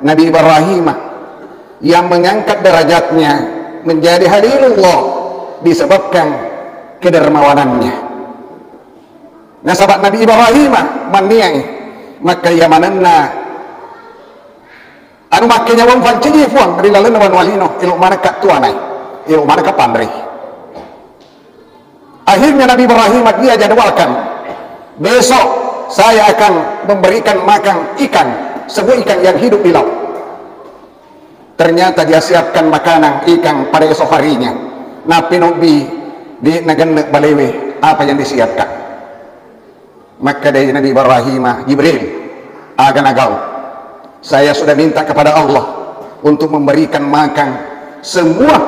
Nabi Ibrahim yang mengangkat derajatnya menjadi Khalilullah disebabkan kedermawanannya. Nah sahabat Nabi Ibrahim maniang maka yamananna anu makanya wong panciji fuang dari lalu wan walino ilmu mana kak tuanai ilmu mana kak pandri. Akhirnya Nabi Ibrahim dia jadwalkan, besok saya akan memberikan makan ikan, sebuah ikan yang hidup di laut. Ternyata dia siapkan makanan ikan pada esok harinya. Nabi Nabi di nagenek balewe apa yang disiapkan. Maka dari Nabi Ibrahim, Jibril akan agau, saya sudah minta kepada Allah untuk memberikan makan semua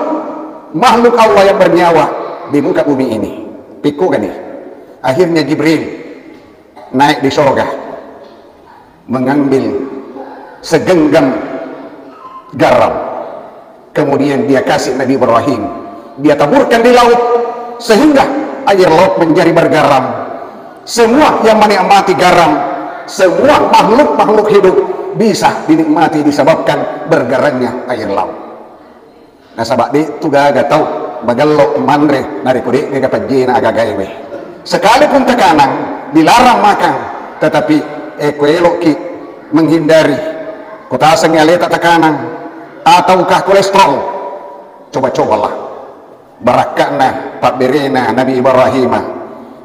makhluk Allah yang bernyawa di muka bumi ini. Pikul kan nih. Akhirnya Jibril naik di surga mengambil segenggam garam, kemudian dia kasih Nabi Ibrahim, dia taburkan di laut sehingga air laut menjadi bergaram. Semua yang menikmati garam, semua makhluk hidup bisa dinikmati disebabkan bergaramnya air laut. Nah sahabat di tu gak tahu bagalok mandre nari kudik gak pajina agak gawe. Sekalipun tekanan dilarang makan, tetapi ekoeloki menghindari kutasang letak tekanan ataukah kolesterol, coba-cobalah barakana Pak Berena Nabi Ibrahim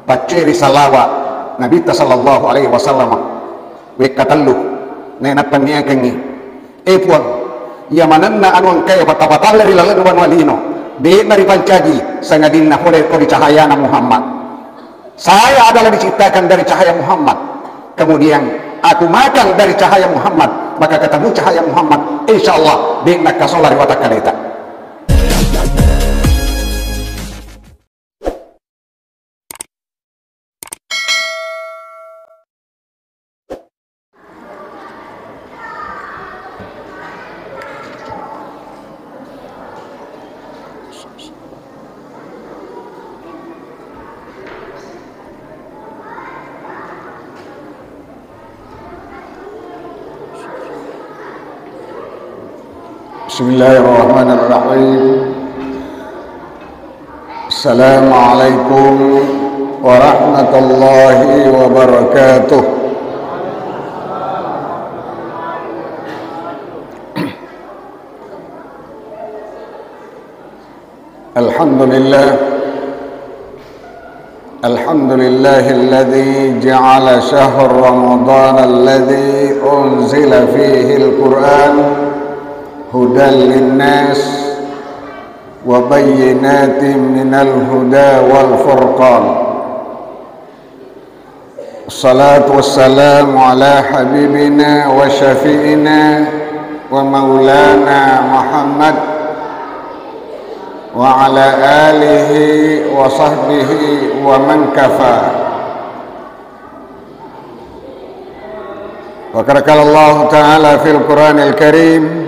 paceri salawat Nabi sallallahu alaihi wasallam wekatallu nena paniakengi puang yamananna anu kaya bata-bata dari lalu wan walino de nari pancaji sangadinna hole ko di cahayana Muhammad. Saya adalah diciptakan dari cahaya Muhammad, kemudian aku makan dari cahaya Muhammad, maka ketemu cahaya Muhammad insyaallah di nakasolari watakaleta. Bismillahirrahmanirrahim. Assalamualaikum warahmatullahi wabarakatuh. Alhamdulillahilladzi ja'ala syahr Ramadan alladzi unzila fihi al-Qur'an hudan linnas wa bayyinatin minal huda wal furqan. Assalatu wassalamu ala habibina wa syafi'ina wa maulana Muhammad wa ala alihi wa sahbihi wa man kafa. Wa qala ta'ala fil Qur'anil Karim,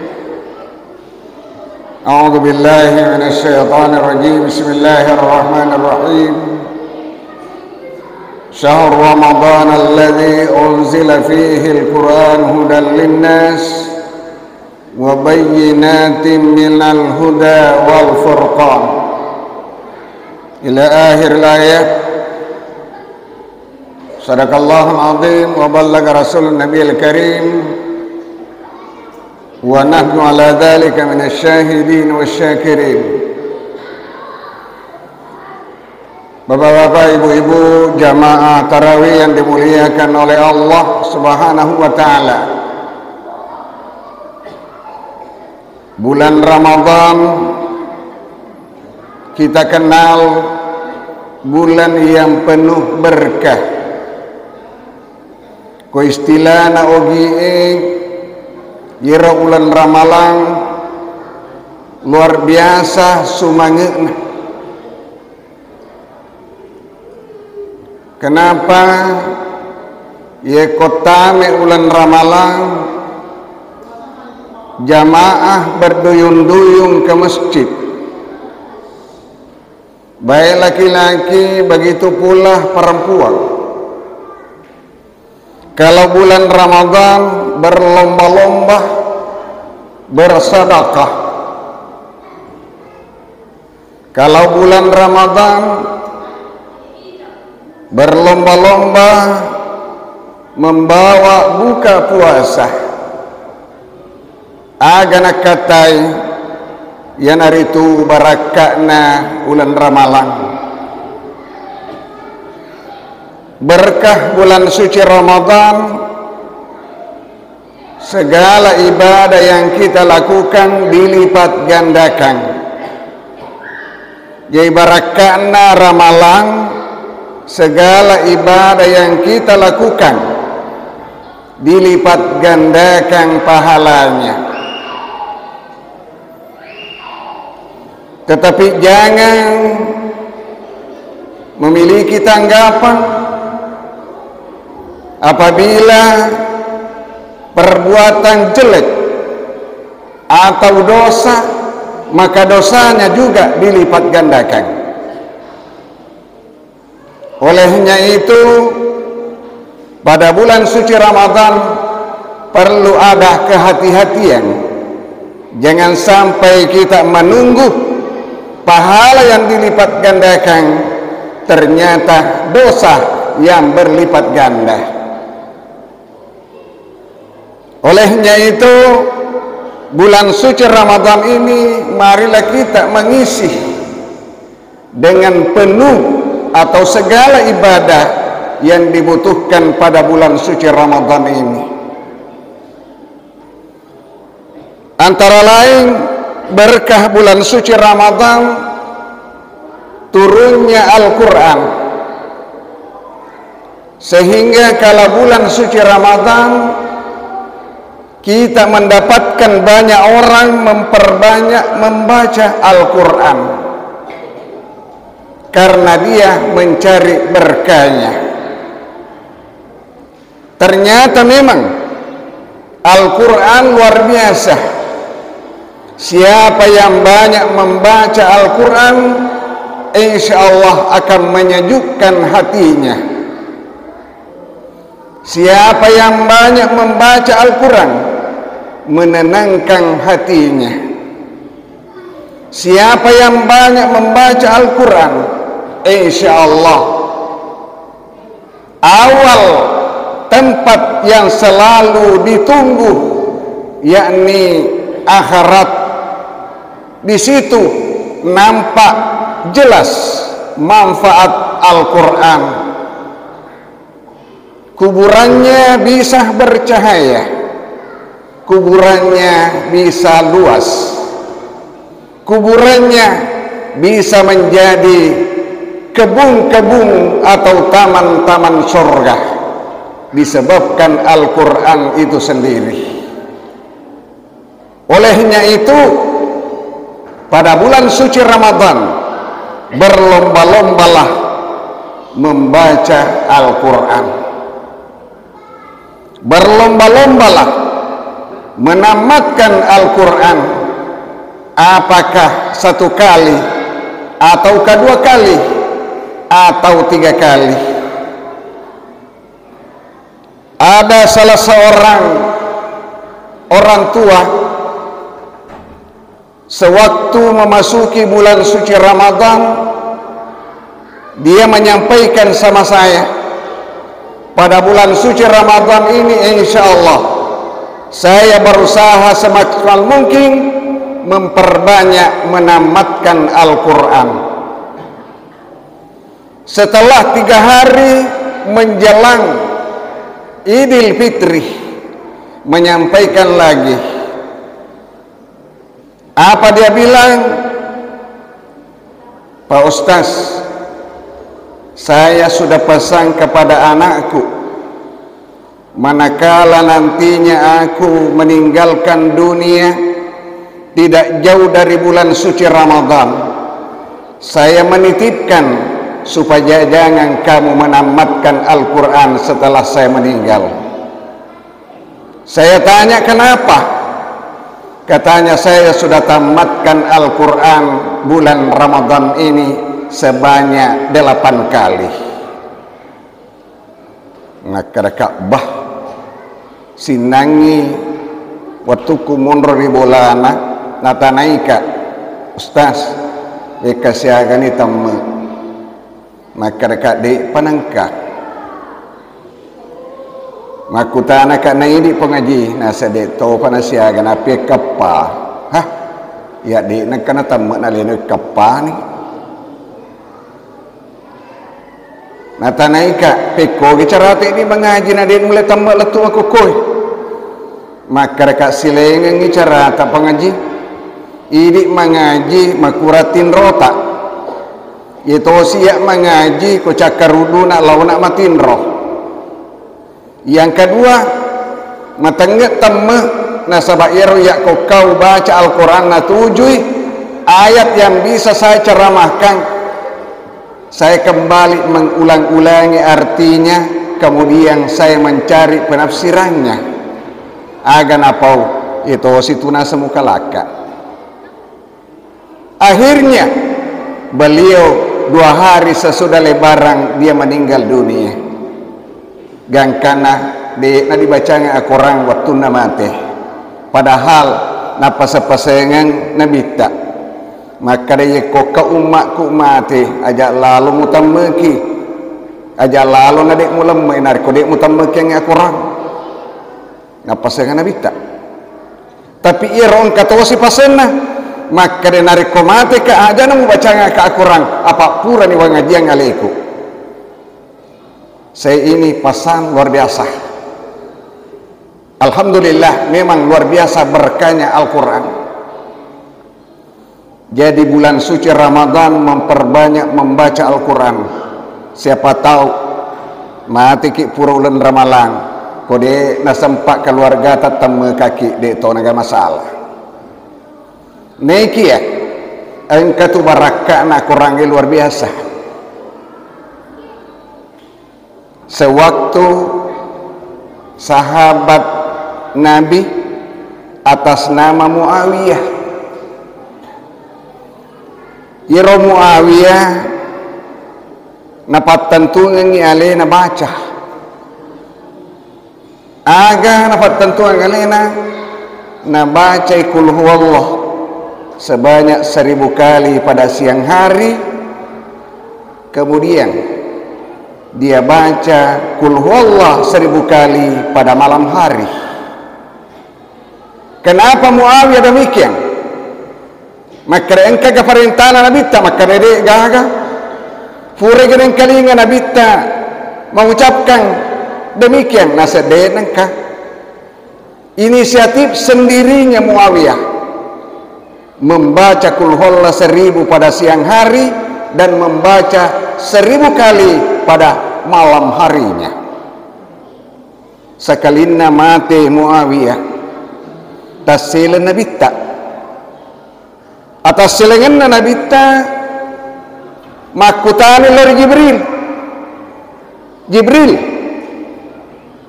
A'udzu billahi minasy syaithanir rajim. Bismillahirrahmanirrahim. Syahr Ramadan alladzi unzila fihi al-Qur'an hudan linnas wa bayyinatin minal huda wal furqan. Ila akhir ayat. Sadaqallahul azim wa ballaga rasulun nabiyil karim. Wa nahnu ala dhalika minasyahidin wasyakirin. Bapak-bapak, ibu-ibu, jamaah tarawih yang dimuliakan oleh Allah Subhanahu wa taala. Bulan Ramadan kita kenal bulan yang penuh berkah. Ko istilahna ogi yera ulan ramalang luar biasa sumangeuna. Kenapa? Ye kotame ulan ramalang jamaah berduyun-duyun ke masjid, baik laki-laki begitu pula perempuan. Kalau bulan Ramadan berlomba-lomba bersedekah. Kalau bulan Ramadan berlomba-lomba membawa buka puasa, agana katai yang hari itu barakakna bulan Ramalan, berkah bulan suci Ramadan. Segala ibadah yang kita lakukan dilipat gandakan. Jadi barakahna ramalan, segala ibadah yang kita lakukan dilipat gandakan pahalanya. Tetapi jangan memiliki tanggapan apabila perbuatan jelek atau dosa, maka dosanya juga dilipat gandakan. Olehnya itu, pada bulan suci Ramadan perlu ada kehati-hatian. Jangan sampai kita menunggu pahala yang dilipat gandakan, ternyata dosa yang berlipat ganda. Olehnya itu, bulan suci Ramadan ini marilah kita mengisi dengan penuh atau segala ibadah yang dibutuhkan pada bulan suci Ramadan ini. Antara lain berkah bulan suci Ramadan turunnya Al-Quran, sehingga kalau bulan suci Ramadan kita mendapatkan banyak orang memperbanyak membaca Al-Quran karena dia mencari berkahnya. Ternyata memang Al-Quran luar biasa. Siapa yang banyak membaca Al-Quran, insya Allah akan menyejukkan hatinya. Siapa yang banyak membaca Al-Quran, menenangkan hatinya. Siapa yang banyak membaca Al-Quran, insya Allah awal tempat yang selalu ditunggu, yakni akhirat. Di situ nampak jelas manfaat Al-Quran. Kuburannya bisa bercahaya, kuburannya bisa luas, kuburannya bisa menjadi kebun-kebun atau taman-taman surga, disebabkan Al-Quran itu sendiri. Olehnya itu, pada bulan suci Ramadan berlomba-lombalah membaca Al-Quran, berlomba-lombalah menamatkan Al-Quran, apakah satu kali atau kedua kali atau tiga kali. Ada salah seorang orang tua, sewaktu memasuki bulan suci Ramadan, dia menyampaikan sama saya, pada bulan suci Ramadan ini insya Allah saya berusaha semaksimal mungkin memperbanyak menamatkan Al-Quran. Setelah 3 hari menjelang Idul Fitri, menyampaikan lagi. Apa dia bilang? Pak Ustaz, saya sudah pesan kepada anakku, manakala nantinya aku meninggalkan dunia, tidak jauh dari bulan suci Ramadan, saya menitipkan supaya jangan kamu menamatkan Al-Quran setelah saya meninggal. Saya tanya kenapa? Katanya, saya sudah tamatkan Al-Quran bulan Ramadan ini sebanyak 8 kali. Ngakar Ka'bah sinangi waktu kumundur di bolana natanaika ustaz bekasiaga ni tamma maka dekat di panangka makutana ka na ini pengaji nasa de to panasiaga na pe kappa ha ya di nakana tamma na leno kappa ni natanaika peko gicarate ni mengaji na din mulai tamma latu aku koi maka dekat silengan gicarata pengaji ini mengaji makuratin rotak itu siap mengaji ko cakarudu nak lau nak matin roh. Yang kedua matangnya tamma nasabairu ya kau baca Al-Quran na tujui ayat yang bisa saya ceramahkan, saya kembali mengulang-ulangi artinya, kemudian saya mencari penafsirannya agar napau itu situna semuka laka. Akhirnya beliau 2 hari sesudah lebaran dia meninggal dunia. Gangkana na dibacanya Al-Quran waktu namate. Padahal napa sepasengan nabita. Maka dia koka umakku mati ajak lalu mutamaki. Ajak lalu nadik mulam mainar kodek mutamaki yang Al-Quran. Napa sengan nabita. Tapi iron kata wasi pasenna. Maka dia narik komate ke aja namu bacanya ke Al-Quran apa pura ni wangajian ngaleku. Saya ini pasang luar biasa. Alhamdulillah memang luar biasa berkahnya Al-Quran. Jadi bulan suci Ramadan memperbanyak membaca Al-Quran. Siapa tahu mati ki pura ulan ramalang kode nasempak keluarga tatam kaki de to naga masalah. Neki ya, engkau tu barakah nak kurangnya luar biasa. Sewaktu sahabat Nabi atas nama Muawiyah, Iro Muawiyah napat tentuan ni alena baca, aga napat tentuan alena na baca Qul Huwallah sebanyak 1000 kali pada siang hari, kemudian dia baca Qul Huwallah 1000 kali pada malam hari. Kenapa Muawiyah demikian? Maka engkau keperintahna Nabi ta maka dede gaga pura gering kalinga Nabi ta mengucapkan demikian nasade engkau inisiatif sendirinya Muawiyah membaca Qul Huwallah 1000 pada siang hari dan membaca 1000 kali pada malam harinya. Sakalina mate Muawiyah tasilan Nabi ta atas silangan Nabi ta makutani ler Jibril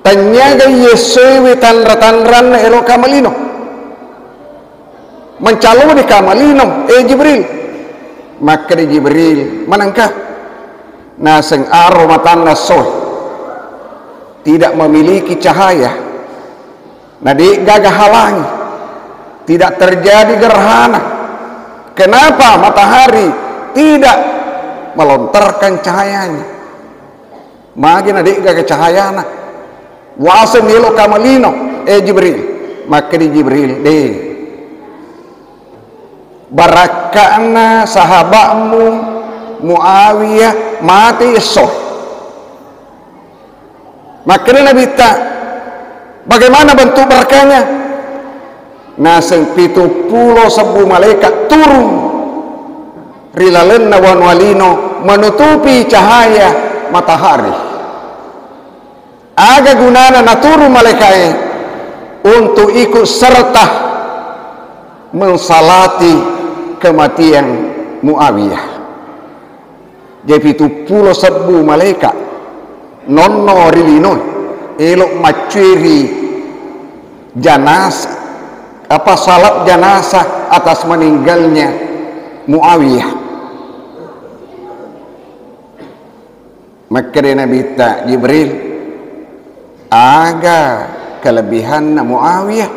tanyaga Yesuwi tanran ero kamalino mencalon di kamalino Jibril. Maka di Jibril manangkah naseng aro matan nasoh tidak memiliki cahaya nadi gagah halangi tidak terjadi gerhana. Kenapa matahari tidak melontarkan cahayanya? Magi nadi gagah cahayana wasen nilo kamalino Jibril. Maka di Jibril barakana sahabatmu Muawiyah mati esok. Maka Nabi tak bagaimana bentuk barakahnya? Naseng 70 malaikat turun rilalenna wan walino menutupi cahaya matahari. Aga gunana naturu malaikat untuk ikut serta mensalati kematian Muawiyah. Jadi 70 malaikat nonno rilino elok macuri janazah apa salat janazah atas meninggalnya Muawiyah. Maka Nabi tak Jibril aga kelebihan Muawiyah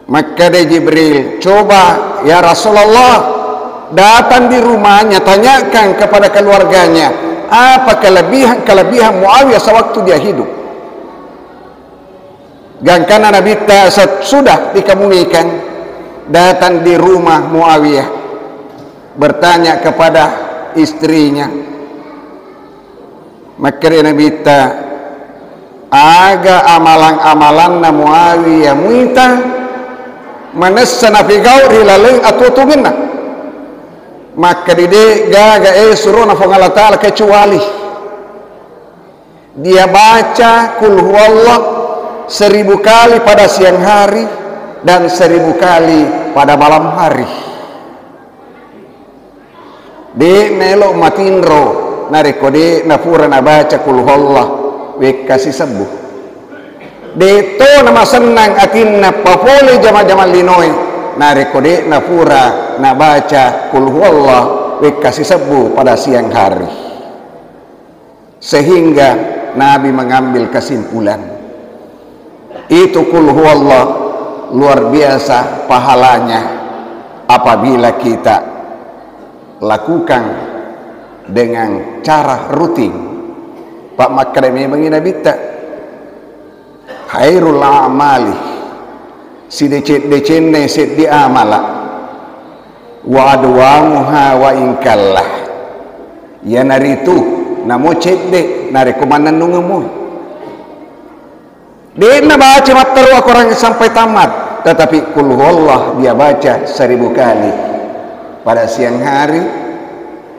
Maka dia Jibril, coba ya Rasulullah, datang di rumahnya, tanyakan kepada keluarganya apa kelebihan Muawiyah sewaktu dia hidup. Karena Nabi sudah dikemukakan, datang di rumah Muawiyah, bertanya kepada istrinya. Maka Nabi aga amalan-amalan na Muawiyah muita manasana fi gauri lalang atutunginna. Maka dide gaga suruh na Allah Ta'ala kecuali dia baca kul huwallah 1000 kali pada siang hari dan 1000 kali pada malam hari. De melo matinro nareko de napura na baca kul huwallah we kasih sembuh. De to nama senang atinna papole jama-jama linoy nareko de napura na baca kul huwallah we kasih sembuh pada siang hari. Sehingga Nabi mengambil kesimpulan, itu kul huwallah luar biasa pahalanya apabila kita lakukan dengan cara rutin. Pak Makrami menginabita khairul amali si decenne set di amala wa adwamuha wa inkallah ya naritu namo cedde narekumanan nungemu dia na baca mataru orang sampai tamat, tetapi kul huwallah dia baca 1000 kali pada siang hari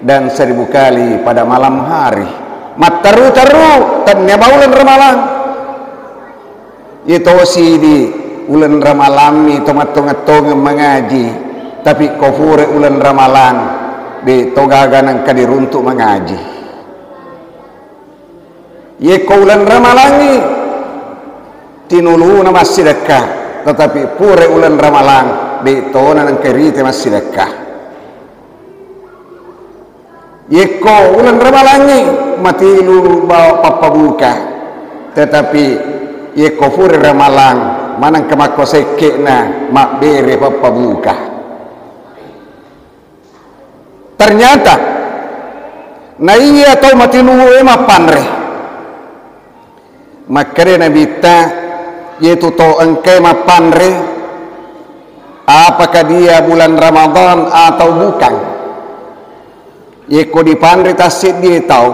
dan 1000 kali pada malam hari. Mataru-taru tanya bulan Ramalan itu si di bulan Ramalan itu matong-matong mengaji, tapi kofure bulan Ramalan di togaga nang kadiruntuk mengaji. Ye ko bulan Ramalan ni tinulu na masjidakah, tetapi pure bulan Ramalan di tona nang kerite masjidakah. Yeko ulan ramalangi matilu bawa papa buka, tetapi yeko furi ramalang manang kemako seke na mak bere papa buka. Ternyata na iya tau matilu ema panre makare nabita yetu to engke ma panre apakah dia bulan Ramadan atau bukan. Yeko di pandre tasid dia tahu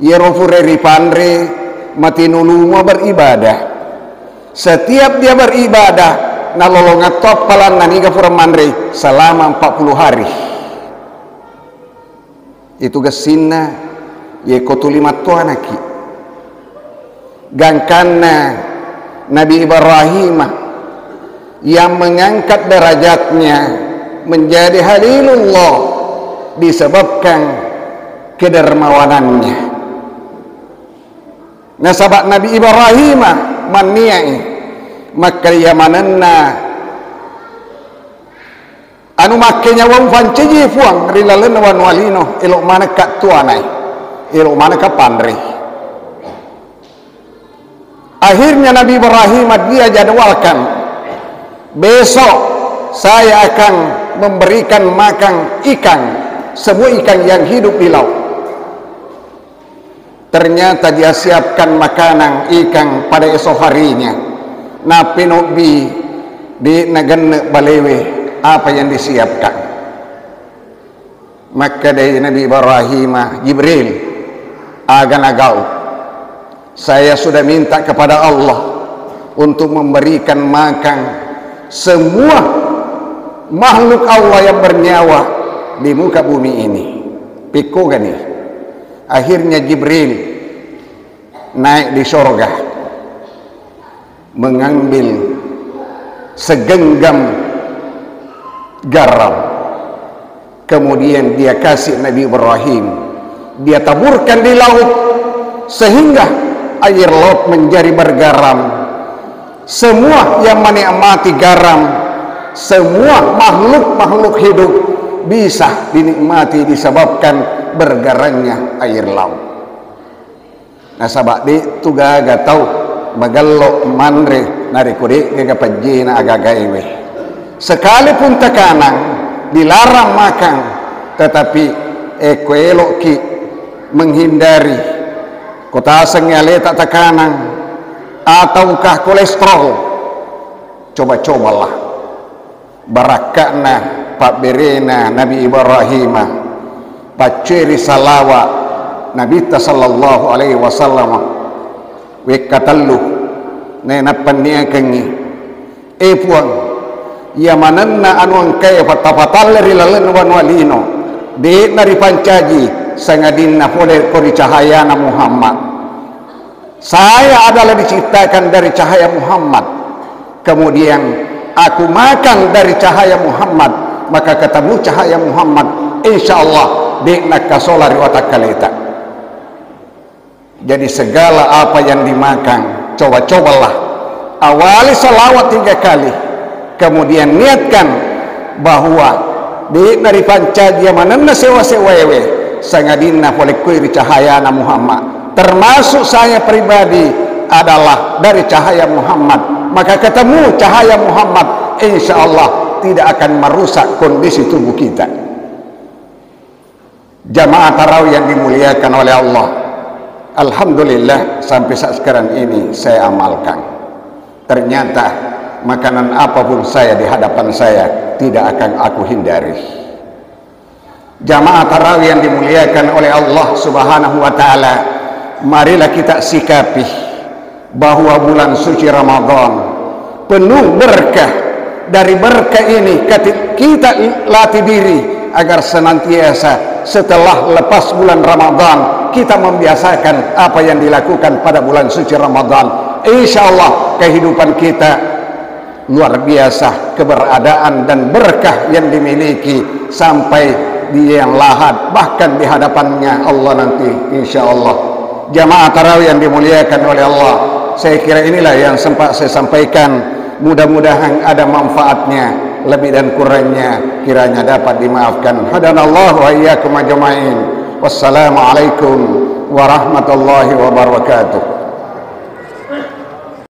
yerofure di pandre matinulumo beribadah. Setiap dia beribadah nalolongat topalan naniga pura mandre selama 40 hari. Itu gesinna yeko tulimat tuanaki gangkana Nabi Ibrahim yang mengangkat derajatnya menjadi Halilullah disebabkan kedermawanannya. Nasabak Nabi Ibrahim maniai maka yamananna anu makanya wong fanceji fuang rilalen wan walino elok mana kat tuanai elok mana ka pandre. Akhirnya Nabi Ibrahim dia jadwalkan besok saya akan memberikan makan ikan, semua ikan yang hidup di laut. Ternyata dia siapkan makanan ikan pada esok harinya. Napi nobi di negara balewe apa yang disiapkan. Maka dari Nabi Ibrahim Jibril agan-agau, saya sudah minta kepada Allah untuk memberikan makan semua makhluk Allah yang bernyawa di muka bumi ini. Pikku gani. Akhirnya Jibril naik di surga mengambil segenggam garam, kemudian dia kasih Nabi Ibrahim, dia taburkan di laut sehingga air laut menjadi bergaram. Semua yang menikmati garam, semua makhluk-makhluk hidup bisa dinikmati disebabkan bergarangnya air laut. Nah sabak di tugaga tahu magallo manre nari kudik kega pajina agaga ewe. Sekalipun tekanan dilarang makan, tetapi elok ki menghindari kota sengyale tak tekanan ataukah kolesterol. Coba-cobalah barakakna Pak Berena Nabi Ibrahim paceri salawat Nabi sallallahu alaihi wasallam wekatallu nena paniakengi puang ya mananna anu kaya patapatalleri lalen wan walino de nari pancaji sangadinna pole kori cahayana Muhammad. Saya adalah diciptakan dari cahaya Muhammad, kemudian aku makan dari cahaya Muhammad, maka ketemu cahaya Muhammad insyaallah de nakasolari watak kaleta. Jadi segala apa yang dimakan, coba-cobalah awali salawat 3 kali, kemudian niatkan bahwa di dari pancaji mananna sewa-sewewe sangadinna boleh kuiri cahaya Muhammad, termasuk saya pribadi adalah dari cahaya Muhammad, maka ketemu cahaya Muhammad insyaallah tidak akan merusak kondisi tubuh kita. Jamaah tarawih yang dimuliakan oleh Allah, alhamdulillah sampai saat sekarang ini saya amalkan. Ternyata makanan apapun saya di hadapan saya tidak akan aku hindari. Jamaah tarawih yang dimuliakan oleh Allah Subhanahu wa taala, marilah kita sikapi bahwa bulan suci Ramadan penuh berkah. Dari berkah ini kita latih diri agar senantiasa setelah lepas bulan Ramadan kita membiasakan apa yang dilakukan pada bulan suci Ramadan. Insyaallah kehidupan kita luar biasa, keberadaan dan berkah yang dimiliki sampai di yang lahat, bahkan di hadapannya Allah nanti insyaallah. Jamaah tarawih yang dimuliakan oleh Allah, saya kira inilah yang sempat saya sampaikan. Mudah-mudahan ada manfaatnya, lebih dan kurangnya kiranya dapat dimaafkan. Hadanallahu wa iyyakum ajmain. Wassalamualaikum warahmatullahi wabarakatuh.